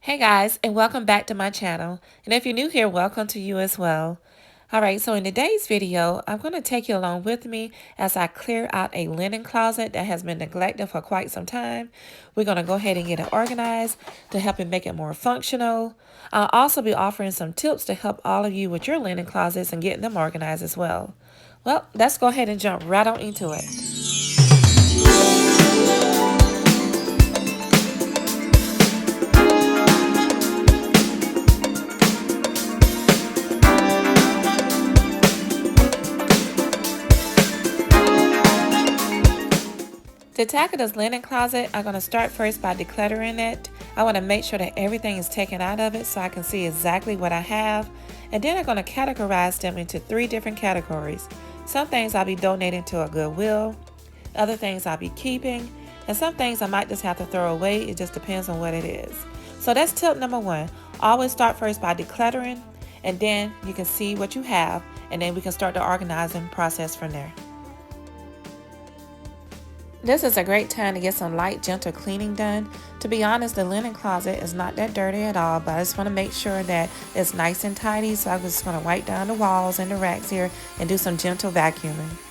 Hey guys, and welcome back to my channel. And if you're new here, welcome to you as well. Alright, so in today's video, I'm going to take you along with me as I clear out a linen closet that has been neglected for quite some time. We're going to go ahead and get it organized to help it make it more functional. I'll also be offering some tips to help all of you with your linen closets and getting them organized as well. Well, let's go ahead and jump right on into it. To tackle this linen closet, I'm going to start first by decluttering it. I want to make sure that everything is taken out of it so I can see exactly what I have. And then I'm going to categorize them into 3 different categories. Some things I'll be donating to a Goodwill, other things I'll be keeping, and some things I might just have to throw away. It just depends on what it is. So that's tip number 1. Always start first by decluttering, and then you can see what you have, and then we can start the organizing process from there. This is a great time to get some light, gentle cleaning done. To be honest, the linen closet is not that dirty at all, but I just want to make sure that it's nice and tidy. So I'm just going to wipe down the walls and the racks here and do some gentle vacuuming.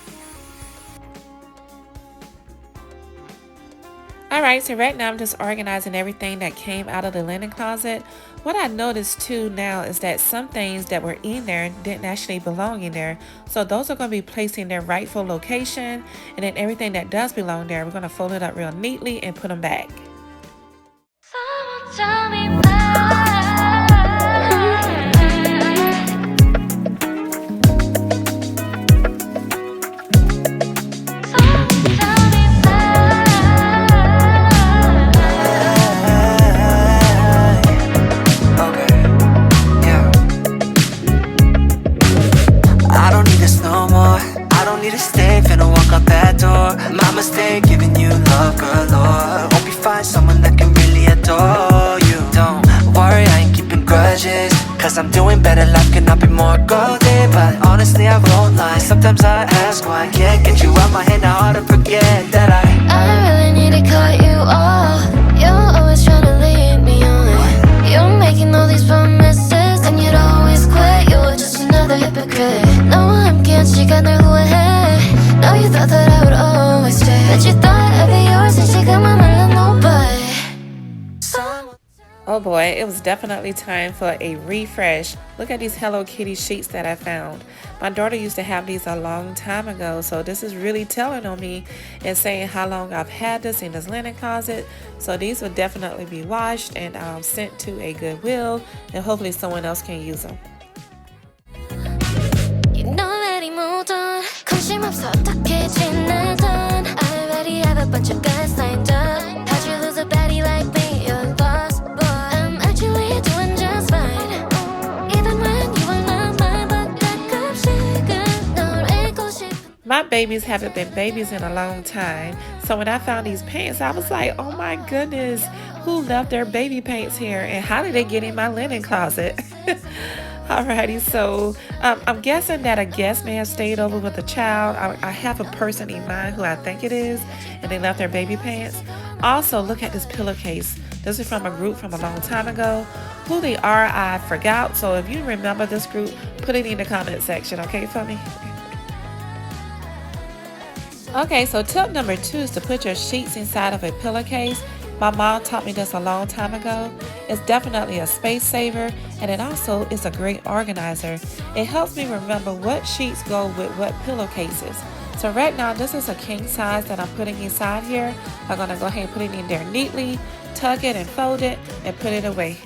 Alright, so right now I'm just organizing everything that came out of the linen closet. What I noticed too now is that some things that were in there didn't actually belong in there. So those are going to be placed in their rightful location. And then everything that does belong there, we're going to fold it up real neatly and put them back. Someone tell me why. Cause I'm doing better, life cannot be more golden. But honestly I won't lie, sometimes I ask why I can't get you out my head, now hard to forget that I really need to cut you off. You're always trying to lead me on. You're making all these promises and you'd always quit. You're just another hypocrite. No, I'm can't 시간을 후회해. No, you thought that I would always stay, but you thought I'd be yours and 지금은 말라 nobody. Oh boy, it was definitely time for a refresh. Look at these Hello Kitty sheets that I found. My daughter used to have these a long time ago, so this is really telling on me and saying how long I've had this in this linen closet. So these will definitely be washed and sent to a Goodwill, and hopefully someone else can use them. You know already moved on. 관심 없어 어떻게 지내던. I already have a bunch of guys lined up. How'd you lose a baddie like me? You're lost. My babies haven't been babies in a long time, so when I found these pants, I was like, oh my goodness, who left their baby pants here and how did they get in my linen closet? Alrighty, so I'm guessing that a guest may have stayed over with a child. I have a person in mind who I think it is, and they left their baby pants. Also, look at this pillowcase. This is from a group from a long time ago. Who they are, I forgot, so if you remember this group, put it in the comment section, okay, for me? Okay, so tip number 2 is to put your sheets inside of a pillowcase. My mom taught me this a long time ago. It's definitely a space saver, and it also is a great organizer. It helps me remember what sheets go with what pillowcases. So right now, this is a king size that I'm putting inside here. I'm going to go ahead and put it in there neatly, tuck it and fold it, and put it away.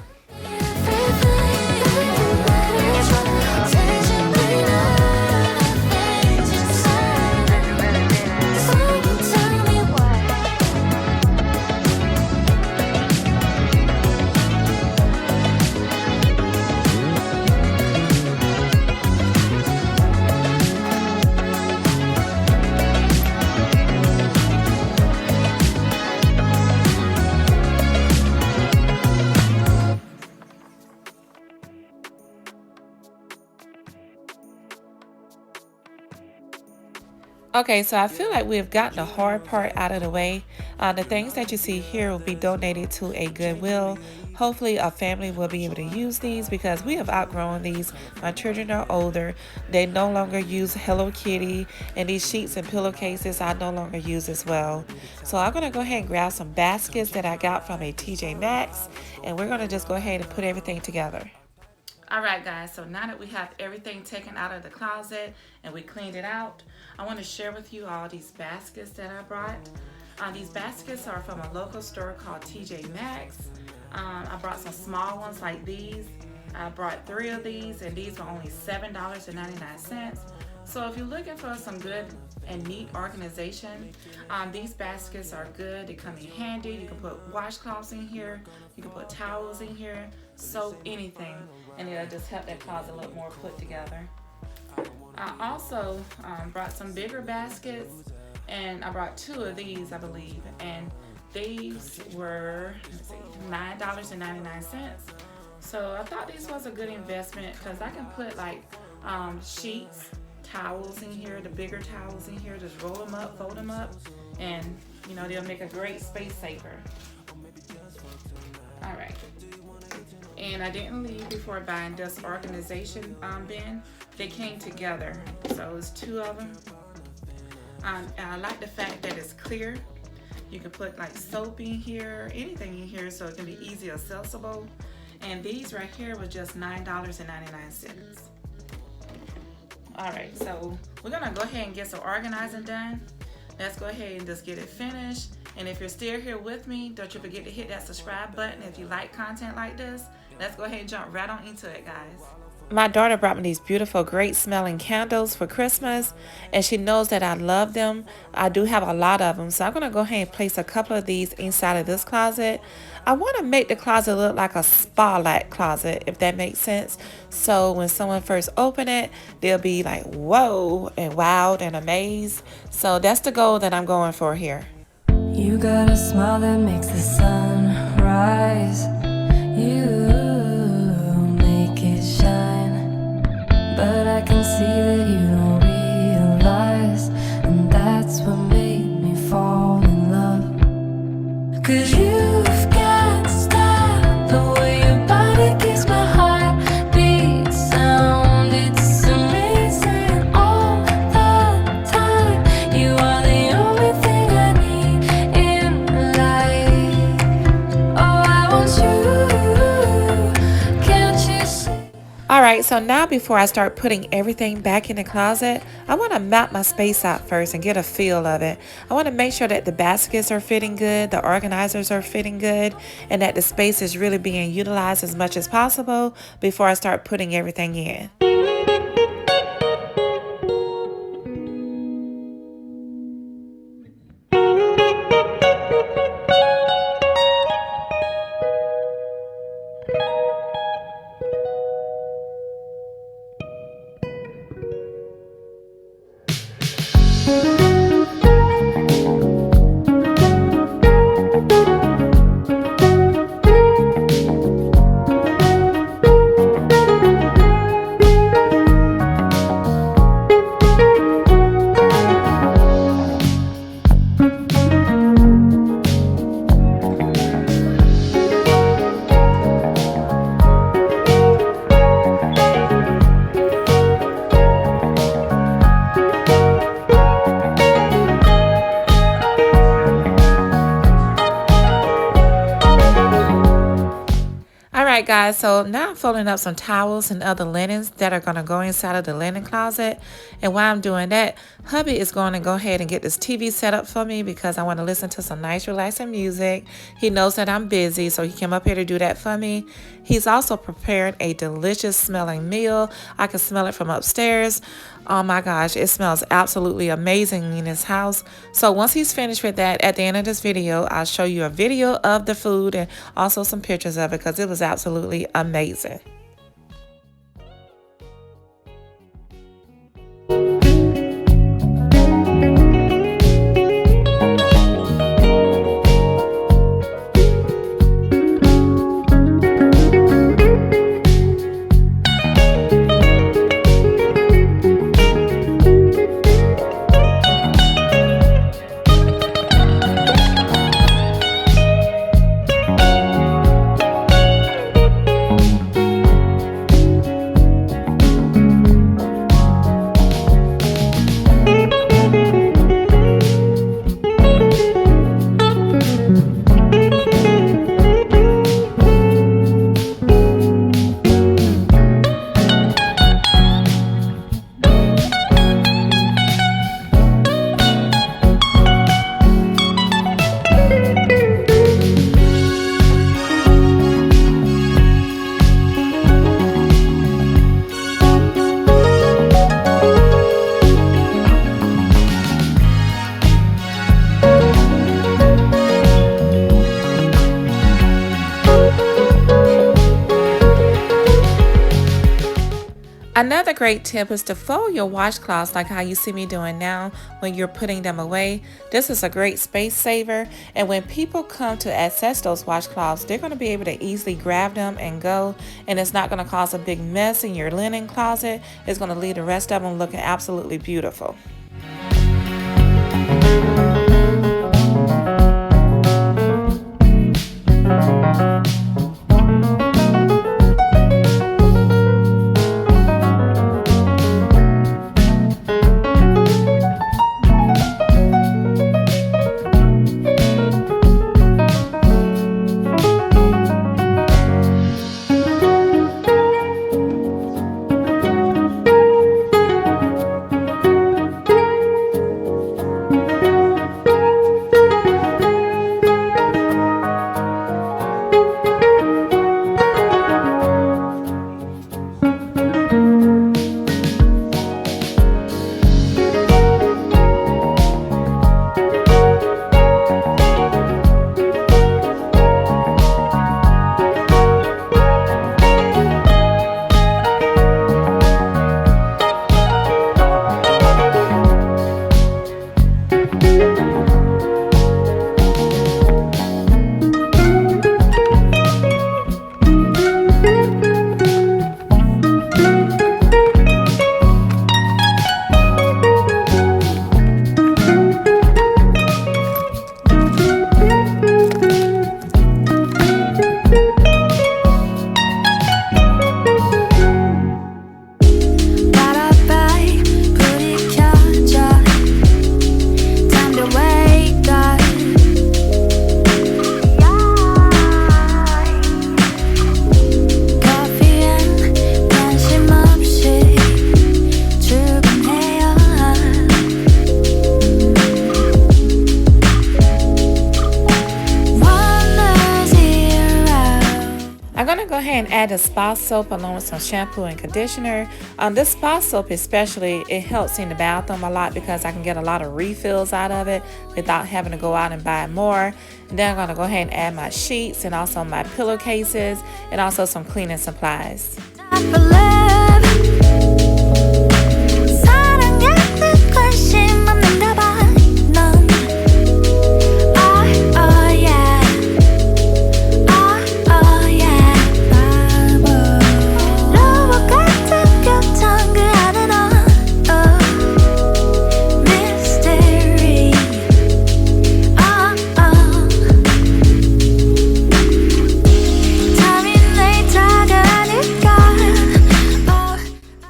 Okay, so I feel like we've gotten the hard part out of the way. The things that you see here will be donated to a Goodwill. Hopefully a family will be able to use these because we have outgrown these. My children are older. They no longer use Hello Kitty, and these sheets and pillowcases I no longer use as well. So I'm going to go ahead and grab some baskets that I got from a TJ Maxx, and we're going to just go ahead and put everything together. Alright guys, so now that we have everything taken out of the closet and we cleaned it out, I want to share with you all these baskets that I brought. These baskets are from a local store called TJ Maxx. I brought some small ones like these. I brought 3 of these, and these were only $7.99. So if you're looking for some good and neat organization, these baskets are good. They come in handy. You can put washcloths in here. You can put towels in here, soap, anything, and it'll just help that closet look more put together. I also brought some bigger baskets, and I brought 2 of these, I believe, and these were $9.99. So I thought this was a good investment because I can put like sheets, towels in here, the bigger towels in here, just roll them up, fold them up, and you know, they'll make a great space saver. All right. And I didn't leave before buying this organization bin. They came together, so it's 2 of them. And I like the fact that it's clear. You can put like soap in here, anything in here, so it can be easy accessible. And these right here were just $9.99. All right, so we're gonna go ahead and get some organizing done. Let's go ahead and just get it finished. And if you're still here with me, don't you forget to hit that subscribe button if you like content like this. Let's go ahead and jump right on into it, guys. My daughter brought me these beautiful, great smelling candles for Christmas, and she knows that I love them. I do have a lot of them, so I'm going to go ahead and place a couple of these inside of this closet. I want to make the closet look like a spa-like closet, if that makes sense. So when someone first open it, they'll be like, whoa, and wowed and amazed. So that's the goal that I'm going for here. You got a smile that makes the sun rise. You make it shine, but I can see that you don't realize, and that's what made me fall in love. 'Cause you've got style, the way your body keeps my heart beat sound. It's amazing all the time. You are the only thing I need in life. Oh, I want you, can't you see? All right, so now before I start putting everything back in the closet, I want to map my space out first and get a feel of it. I want to make sure that the baskets are fitting good, the organizers are fitting good, and that the space is really being utilized as much as possible before I start putting everything in. Alright guys, so now I'm folding up some towels and other linens that are going to go inside of the linen closet. And while I'm doing that, hubby is going to go ahead and get this TV set up for me because I want to listen to some nice relaxing music. He knows that I'm busy, so he came up here to do that for me. He's also prepared a delicious smelling meal. I can smell it from upstairs. Oh my gosh, it smells absolutely amazing in his house. So once he's finished with that, at the end of this video, I'll show you a video of the food and also some pictures of it because it was absolutely amazing. Another great tip is to fold your washcloths like how you see me doing now when you're putting them away. This is a great space saver, and when people come to access those washcloths, they're going to be able to easily grab them and go, and it's not going to cause a big mess in your linen closet. It's going to leave the rest of them looking absolutely beautiful. And add a spa soap along with some shampoo and conditioner. This spa soap especially, it helps in the bathroom a lot because I can get a lot of refills out of it without having to go out and buy more. And then I'm going to go ahead and add my sheets and also my pillowcases and also some cleaning supplies.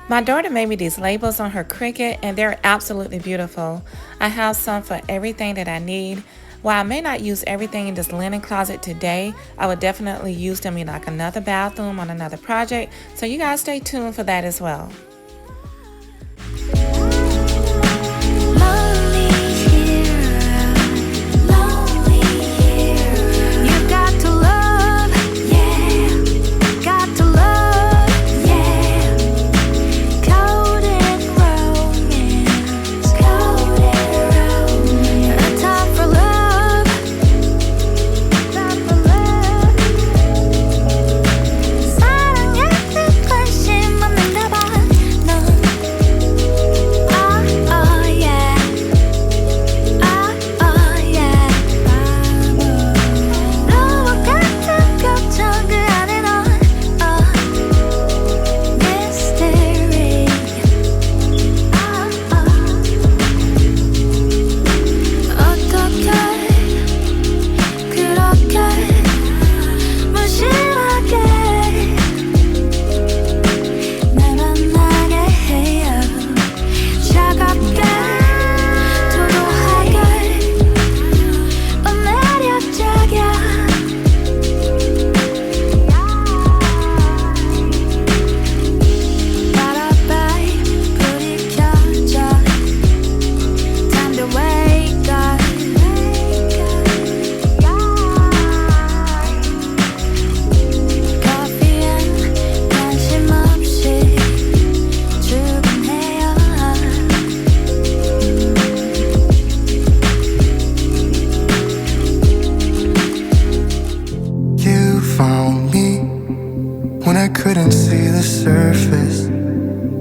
My daughter made me these labels on her Cricut, and they're absolutely beautiful. I have some for everything that I need. While I may not use everything in this linen closet today, I would definitely use them in like another bathroom on another project. So you guys stay tuned for that as well.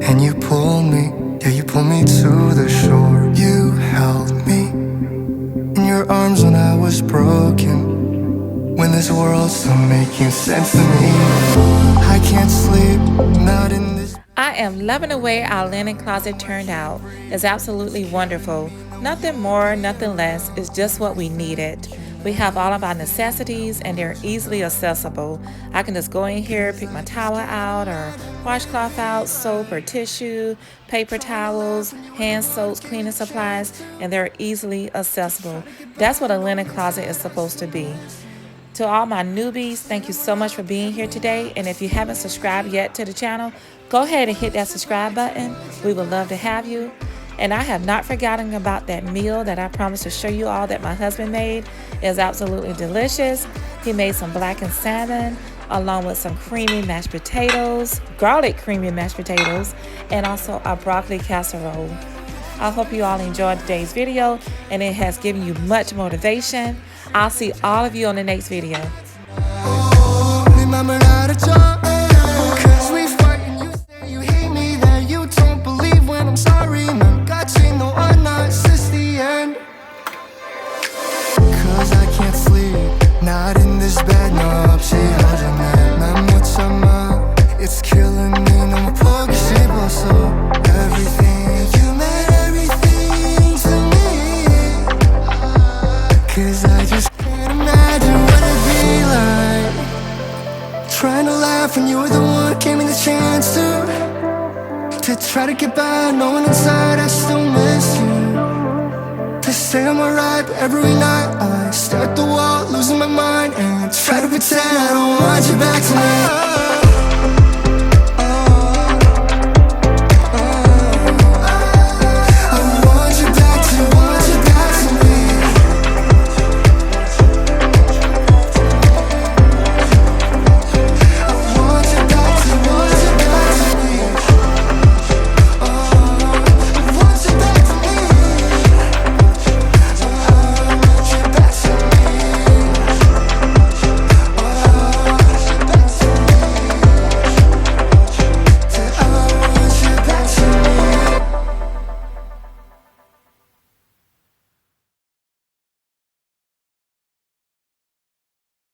and you pulled me, yeah, you pulled me to the shore. You held me in your arms when I was broken, when this world's still making sense to me. I can't sleep, not in this. I am loving the way our linen closet turned out. It's absolutely wonderful. Nothing more, nothing less. It's just what we needed. We have all of our necessities and they're easily accessible. I can just go in here, pick my towel out or washcloth out, soap or tissue, paper towels, hand soaps, cleaning supplies, and they're easily accessible. That's what a linen closet is supposed to be. To all my newbies, thank you so much for being here today. And if you haven't subscribed yet to the channel, go ahead and hit that subscribe button. We would love to have you. And I have not forgotten about that meal that I promised to show you all that my husband made. It is absolutely delicious. He made some blackened salmon along with some creamy mashed potatoes, garlic creamy mashed potatoes, and also a broccoli casserole. I hope you all enjoyed today's video and it has given you much motivation. I'll see all of you on the next video. Remember not to talk, 'cause we fight and you say you hate me, that you don't believe when I'm sorry. Man, God say no, I'm not, since the end. 'Cause I can't sleep, not in this bed, no, psychotic man. Man, what's up, man? It's killing me, no more possible, so everything, you meant everything to me. 'Cause I just can't imagine what it'd be like, trying to laugh when you were the one gave me the chance to try to get by, knowing inside I still miss you. To say I'm alright, but every night I stare at the wall, losing my mind, and try to pretend I don't want you back to me.